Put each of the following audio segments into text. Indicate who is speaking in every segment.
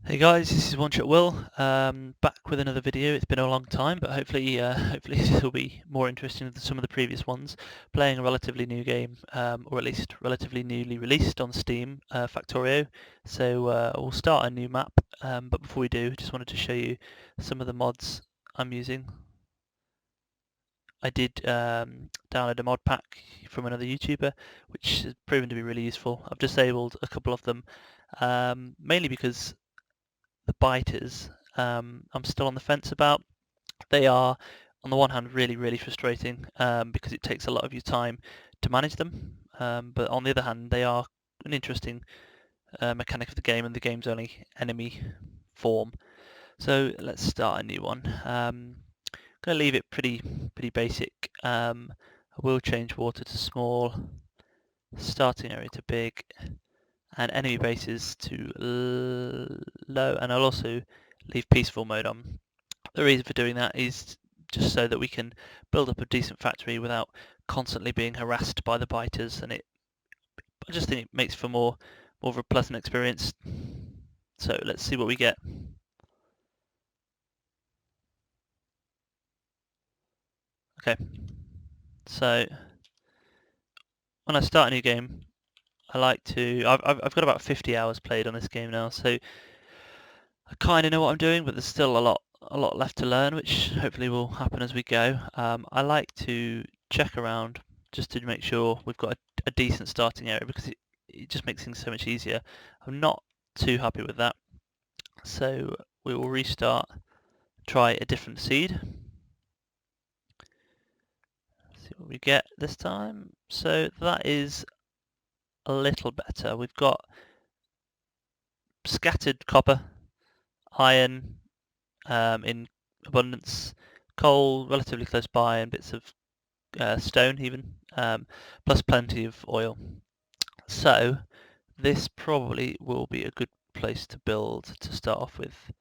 Speaker 1: Hey guys, this is One Shot Will, back with another video. It's been a long time, but hopefully this will be more interesting than some of the previous ones. Playing a relatively new game, or at least relatively newly released on Steam, Factorio. So we'll start a new map, but before we do, just wanted to show you some of the mods I'm using. I did download a mod pack from another YouTuber, which has proven to be really useful. I've disabled a couple of them, mainly because the biters, I'm still on the fence about. They are, on the one hand, really frustrating because it takes a lot of your time to manage them. But on the other hand, they are an interesting mechanic of the game and the game's only enemy form. So let's start a new one. I'm going to leave it pretty basic. I will change water to small, starting area to big, and enemy bases to low, and I'll also leave peaceful mode on. The reason for doing that is just so that we can build up a decent factory without constantly being harassed by the biters, and I just think it makes for more of a pleasant experience. So let's see what we get. Okay, so when I start a new game, I like to. I've got about 50 hours played on this game now, so I kind of know what I'm doing, but there's still a lot left to learn, which hopefully will happen as we go. I like to check around just to make sure we've got a decent starting area because it just makes things so much easier. I'm not too happy with that, so we will restart, try a different seed, see what we get this time. So that is a little better. We've got scattered copper, iron in abundance, coal relatively close by, and bits of stone even, plus plenty of oil. So this probably will be a good place to build to start off with.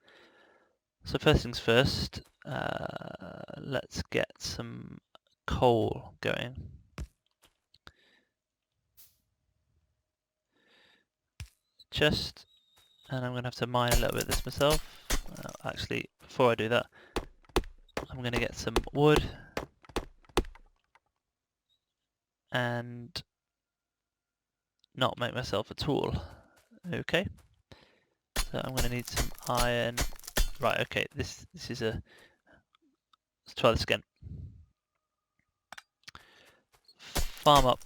Speaker 1: So first things first, let's get some coal going. Chest, and I'm going to have to mine a little bit of this myself. Actually, before I do that, I'm going to get some wood and not make myself a tool. Okay, so I'm going to need some iron. Right, okay, this is a... Let's try this again. Farm up.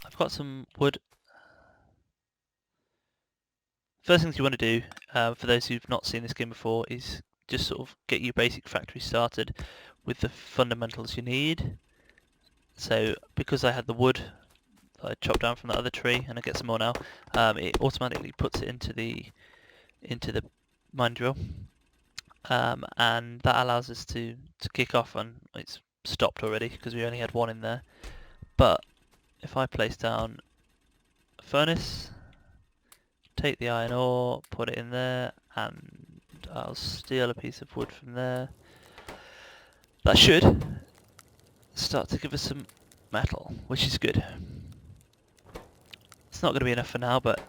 Speaker 1: I've got some wood. First things you want to do, for those who've not seen this game before, is just sort of get your basic factory started with the fundamentals you need. So because I had the wood that I chopped down from that other tree, and I get some more now, it automatically puts it into the mine drill, and that allows us to kick off. And it's stopped already because we only had one in there. But if I place down a furnace, take the iron ore, put it in there, and I'll steal a piece of wood from there. That should start to give us some metal, which is good. It's not going to be enough for now, but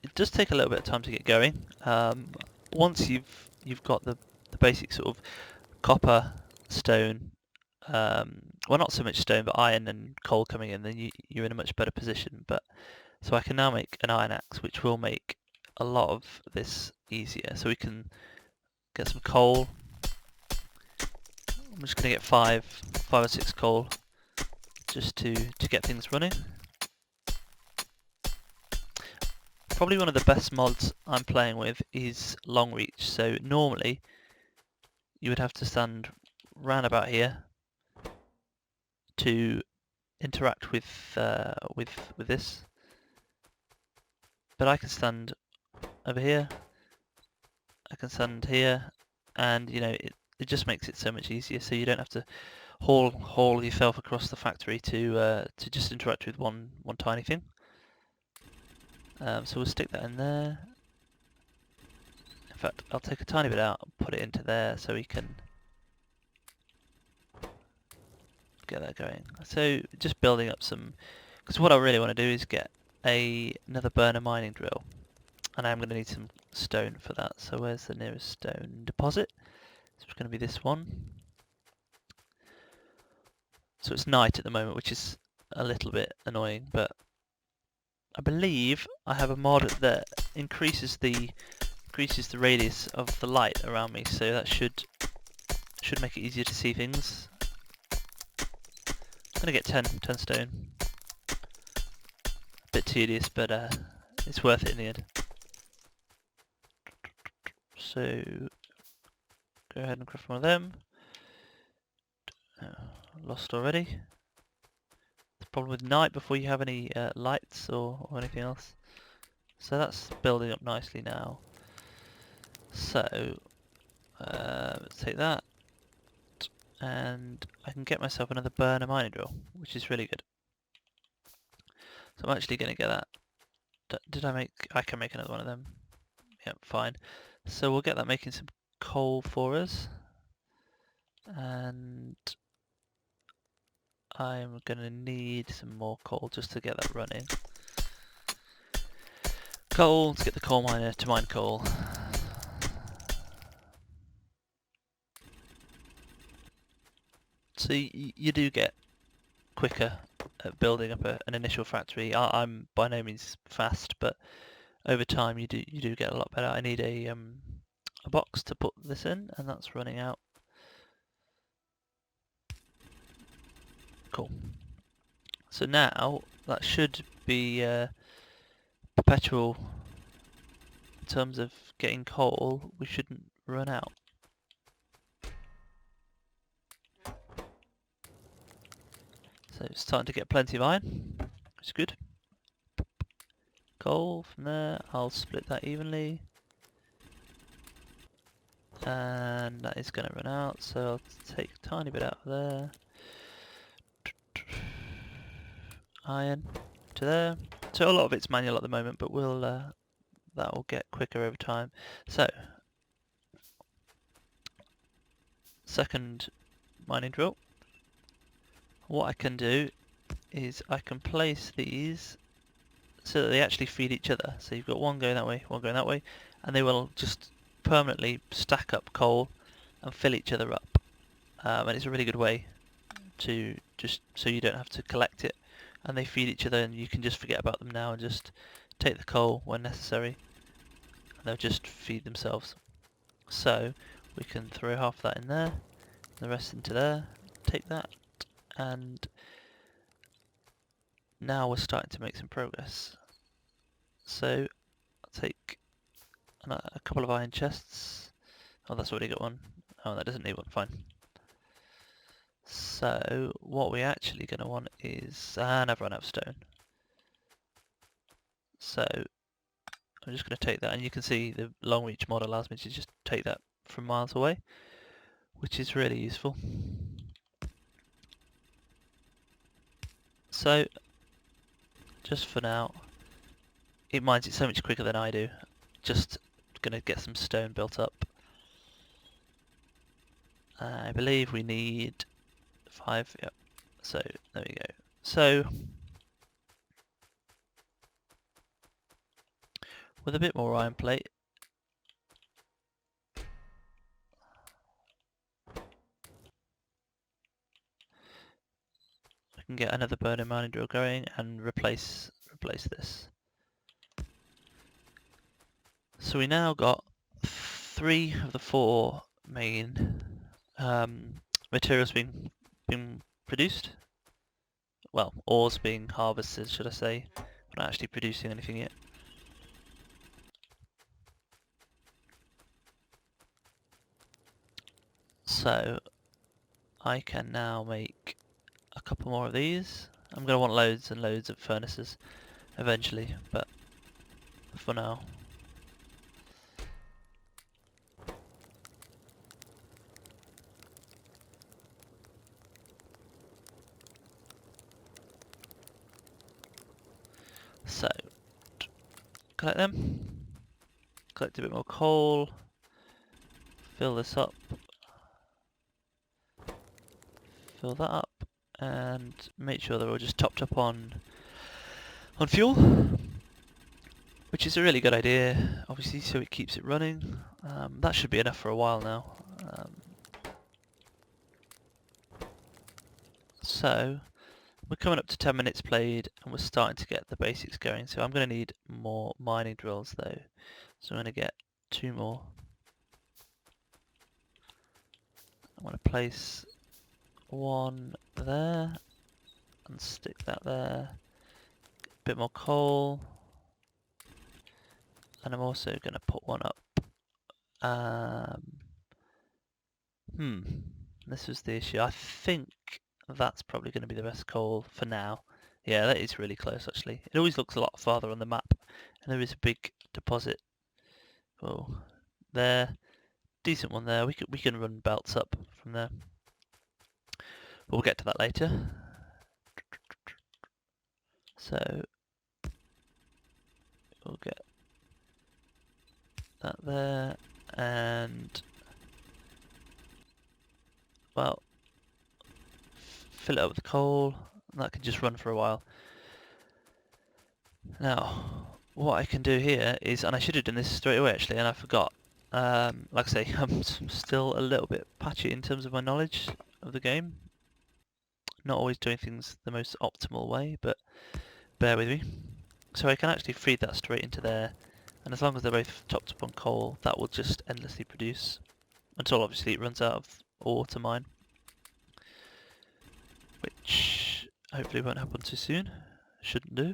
Speaker 1: it does take a little bit of time to get going. Once you've got the basic sort of copper, stone, well, not so much stone, but iron and coal coming in, then you're in a much better position. But so I can now make an iron axe, which will make a lot of this easier. So we can get some coal. I'm just going to get five or six coal just to get things running. Probably one of the best mods I'm playing with is long reach. So normally you would have to stand round about here to interact with this, but I can stand over here. I can stand here, and you know it just makes it so much easier. So you don't have to haul yourself across the factory to just interact with one tiny thing. So we'll stick that in there. In fact, I'll take a tiny bit out and put it into there so we can get that going. So just building up some, because what I really want to do is get another burner mining drill. and I am going to need some stone for that. So where's the nearest stone deposit? So it's going to be this one. So it's night at the moment, which is a little bit annoying, but I believe I have a mod that increases the radius of the light around me, so that should make it easier to see things. I'm gonna get 10 stone. A bit tedious, but it's worth it in the end. So go ahead and craft one of them. Lost already. The problem with night before you have any lights or anything else. So that's building up nicely now. So let's take that, and I can get myself another burner mining drill, which is really good. So I'm actually going to get that. Did I make? I can make another one of them. Yep, fine. So we'll get that making some coal for us, and I'm going to need some more coal just to get that running. Coal, to get the coal miner to mine coal. So you do get quicker at building up an initial factory. I'm by no means fast, but over time you do get a lot better. I need a box to put this in, and that's running out. Cool. So now that should be perpetual in terms of getting coal. We shouldn't run out. So it's starting to get plenty of iron, which is good. Coal from there, I'll split that evenly. And that is going to run out, so I'll take a tiny bit out of there. Iron to there. So a lot of it's manual at the moment, but we'll that will get quicker over time. So second mining drill. What I can do is I can place these so that they actually feed each other. So you've got one going that way, one going that way, and they will just permanently stack up coal and fill each other up. And it's a really good way to just so you don't have to collect it, and they feed each other, and you can just forget about them now and just take the coal when necessary, and they'll just feed themselves. So we can throw half that in there, the rest into there, take that, and now we're starting to make some progress. So I'll take a couple of iron chests. Oh, that's already got one. Oh, that doesn't need one, fine. So what we're actually going to want is, and I've run out of stone. So I'm just going to take that, and you can see the long reach mod allows me to just take that from miles away, which is really useful. So just for now, it mines it so much quicker than I do. Just going to get some stone built up. I believe we need 5, yep. So there we go. So with a bit more iron plate, I can get another burner mining drill going and replace this. So we now got 3 of the 4 main materials being produced. Well, ores being harvested, should I say. We're not actually producing anything yet. So I can now make a couple more of these. I'm going to want loads and loads of furnaces eventually, but for now. So, collect them, collect a bit more coal, fill this up, fill that up, and make sure they're all just topped up on fuel. which is a really good idea, obviously, so it keeps it running. That should be enough for a while now. So we're coming up to 10 minutes played and we're starting to get the basics going, so I'm going to need more mining drills though. So I'm going to get 2 more. I want to place 1 there and stick that there. A bit more coal. And I'm also going to put 1 up. This was the issue. I think that's probably going to be the best coal for now. Yeah, that is really close actually. It always looks a lot farther on the map, and there is a big deposit. Oh, there, decent one there. We can run belts up from there. But we'll get to that later. So we'll get that there, and well, fill it up with coal. And that can just run for a while. Now, what I can do here is, and I should have done this straight away actually, and I forgot. Like I say, I'm still a little bit patchy in terms of my knowledge of the game. Not always doing things the most optimal way, but bear with me. So I can actually feed that straight into there, and as long as they're both topped up on coal, that will just endlessly produce, until obviously it runs out of ore to mine. Which hopefully won't happen too soon. Shouldn't do.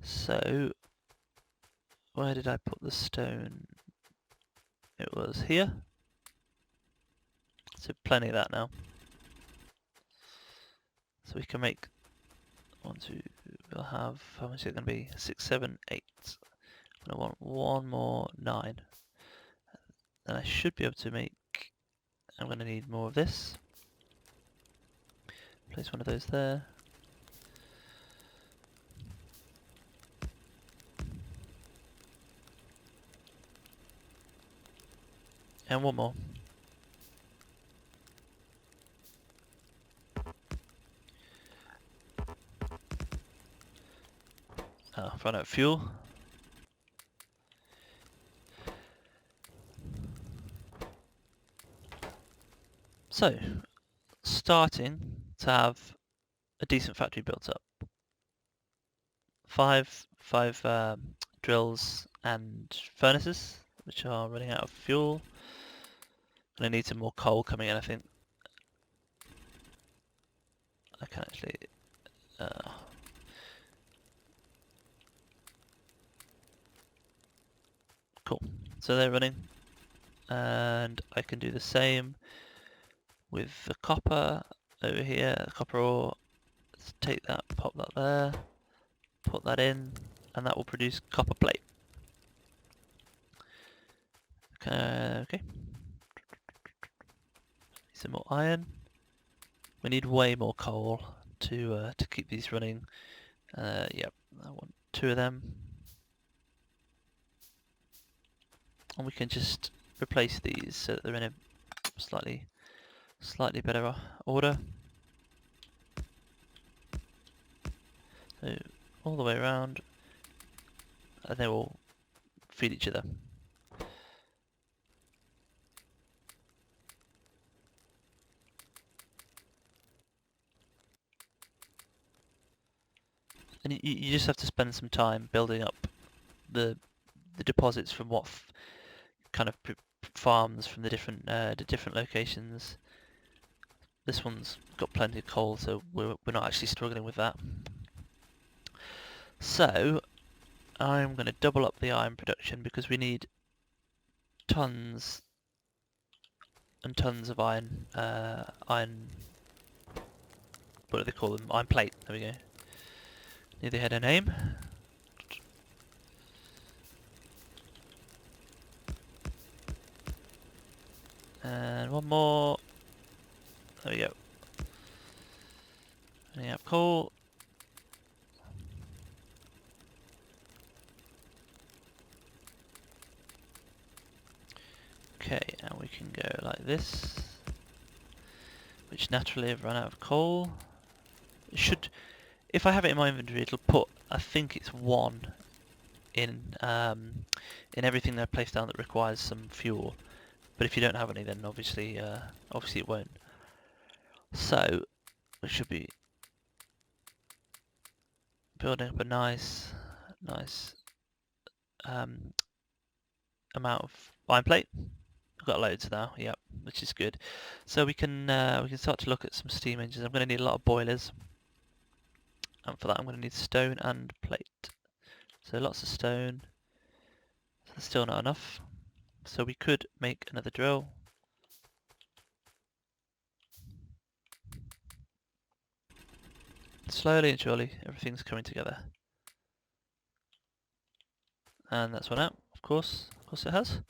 Speaker 1: So, where did I put the stone? It was here. So plenty of that now. So we can make 1, 2, we'll have, how much is it going to be? 6, 7, 8. I want 1 more 9. Then I should be able to make, I'm going to need more of this. Place 1 of those there. And 1 more. Oh, I've run out of fuel. So, starting to have a decent factory built up. 5 drills and furnaces, which are running out of fuel. Gonna need some more coal coming in, I think. I can actually... cool. So they're running. And I can do the same with the copper over here, the copper ore. Let's take that, pop that there, put that in, and that will produce copper plate. Okay. Some more iron. We need way more coal to keep these running. Yep, I want 2 of them. And we can just replace these so that they're in a slightly better order. So all the way around, and they will feed each other. And you just have to spend some time building up the deposits from what kind of farms from the different locations. This one's got plenty of coal, so we're not actually struggling with that. So I'm going to double up the iron production because we need tons and tons of iron. What do they call them? Iron plate. There we go. Near the header name. And 1 more. There we go. And you have coal. Okay, and we can go like this, which naturally have run out of coal. It should, if I have it in my inventory, it'll put, I think it's 1 in everything they're placed down that requires some fuel. But if you don't have any, then obviously obviously it won't. So we should be building up a nice um, amount of iron plate. We've got loads now, yep, which is good. So we can start to look at some steam engines. I'm going to need a lot of boilers, and for that I'm going to need stone and plate. So lots of stone. That's still not enough. So we could make another drill. Slowly and surely, everything's coming together. And that's one out, of course it has.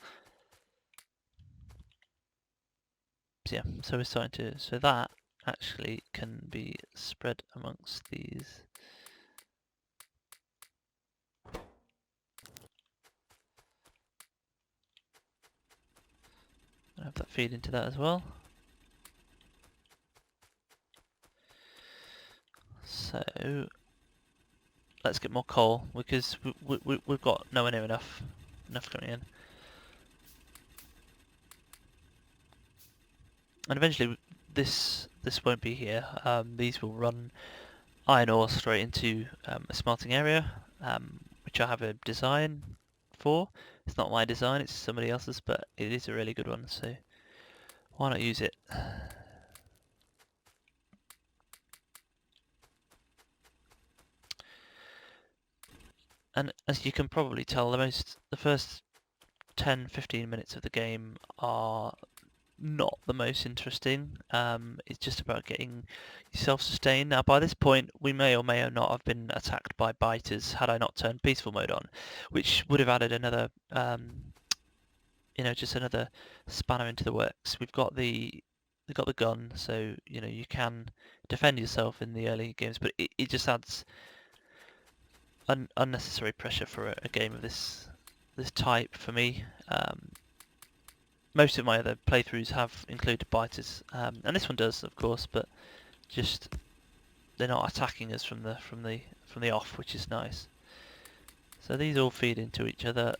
Speaker 1: So yeah, so we're starting to, so that actually can be spread amongst these. I'll have that feed into that as well. So let's get more coal because we've got nowhere near enough coming in. And eventually this won't be here. These will run iron ore straight into a smelting area, which I have a design for. It's not my design, it's somebody else's, but it is a really good one, so why not use it? And as you can probably tell, the first 10-15 minutes of the game are not the most interesting. It's just about getting yourself sustained. Now by this point we may or may not have been attacked by biters had I not turned peaceful mode on, which would have added another just another spanner into the works. We've got the gun, so you can defend yourself in the early games, but it just adds unnecessary pressure for a game of this type for me. Most of my other playthroughs have included biters, and this one does, of course, but just they're not attacking us from the off, which is nice. So these all feed into each other.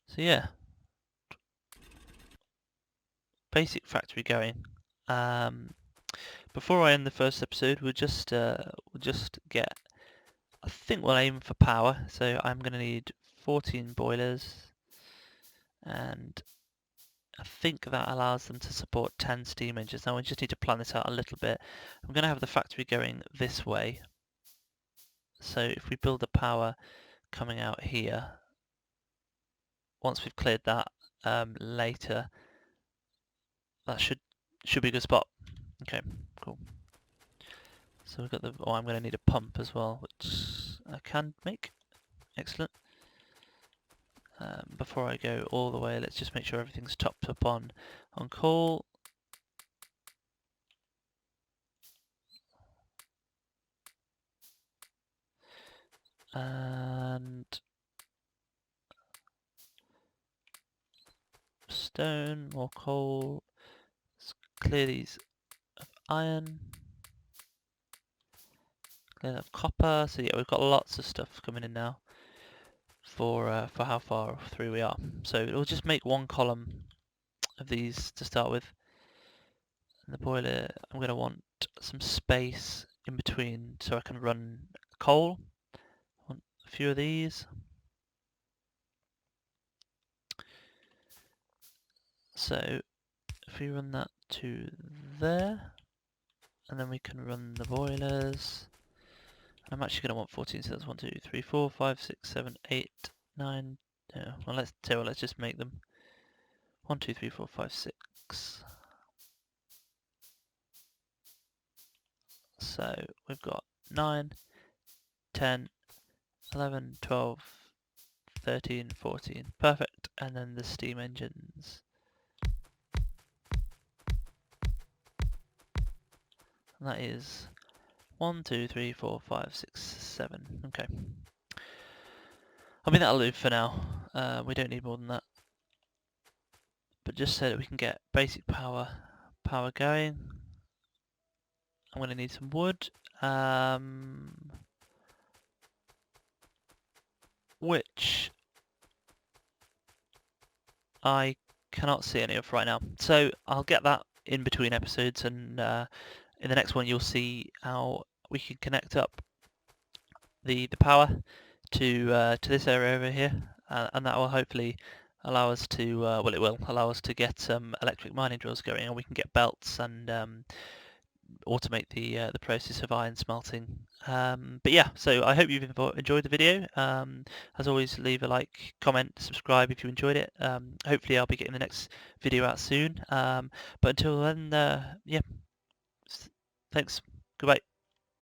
Speaker 1: So yeah, basic factory going. Before I end the first episode, we'll just get. I think we'll aim for power. So I'm going to need 14 boilers, and I think that allows them to support 10 steam engines. Now we just need to plan this out a little bit. I'm going to have the factory going this way. So if we build the power coming out here, once we've cleared that later, that should be a good spot. Okay, cool. So we've got the, oh, I'm going to need a pump as well, which I can make. Excellent. Before I go all the way, let's just make sure everything's topped up on coal. And stone, more coal. Let's clear these of iron. Clear that of copper. So yeah, we've got lots of stuff coming in now for how far through we are. So we'll just make one column of these to start with. And the boiler, I'm going to want some space in between so I can run coal. I want a few of these. So if we run that to there, and then we can run the boilers. I'm actually going to want 14, so that's 1, 2, 3, 4, 5, 6, 7, 8, 9. Well, let's just make them 1, 2, 3, 4, 5, 6. So we've got 9, 10, 11, 12, 13, 14. Perfect. And then the steam engines. And that is 1, 2, 3, 4, 5, 6, 7. Okay. I mean, that'll do for now. We don't need more than that. But just so that we can get basic power going, I'm going to need some wood. which I cannot see any of right now. So I'll get that in between episodes, and in the next one you'll see how we can connect up the power to this area over here, and that will hopefully allow us to well, it will allow us to get some electric mining drills going, and we can get belts and automate the process of iron smelting. But yeah, so I hope you've enjoyed the video. As always, leave a like, comment, subscribe if you enjoyed it. Hopefully I'll be getting the next video out soon. But until then, yeah, thanks. Goodbye.